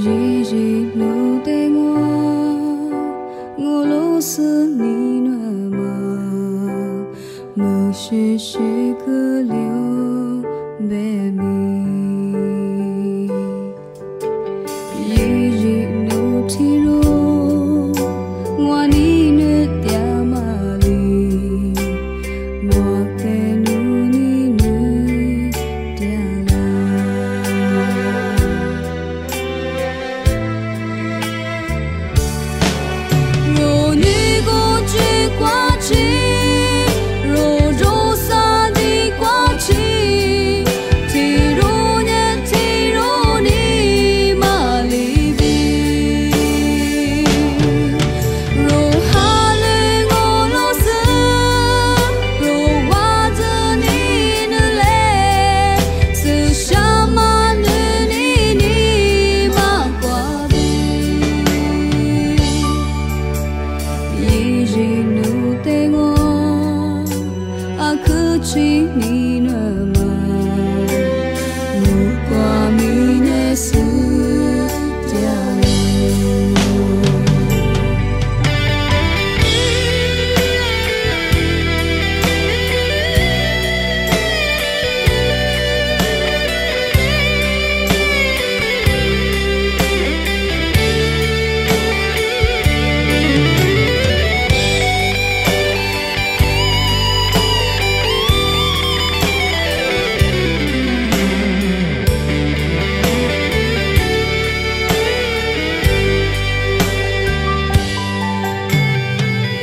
Rì rì nụ tê ngô lô sư ni nơ mơ shi shi cơ liu bê mi rì rì nụ thi rô ngoa ni nơ tia ma li ngoa tê nụ ni nơ tia la rô ni cô chi qua chi rô rô sa đi qua chi thì rô nhé thì rô ni ma li bi rô ha lê ngô lô sư rô hoa dơ ni nơ lê sư sha ma nơ ni ni ma qua bi rì rì nụ tê ngô a cứ chi ni nơ ma nụ qua mi nê sư tia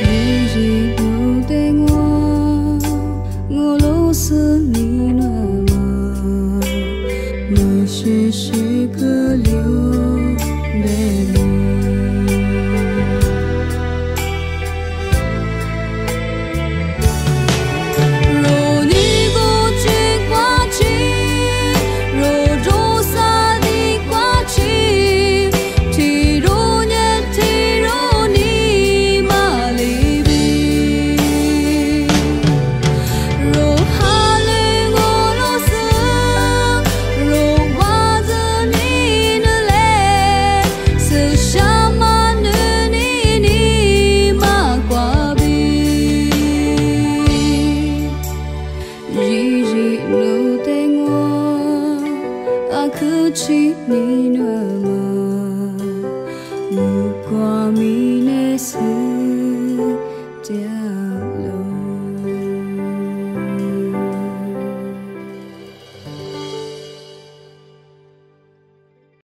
rì rì nụ tê ngô lô sư ni nơ mơ shi shi cơ liu bê mi rô ni cô chi qua chi rô rô sa đi qua chi thì rô nhé thì rô ni ma li bi rô ha lê ngô lô sư rô hoa dơ ni nơ lê sư sha ma nơ ni ni ma qua bi rì rì nụ tê ngô a cứ chi ni nơ mơ nụ qua mi nê sư tia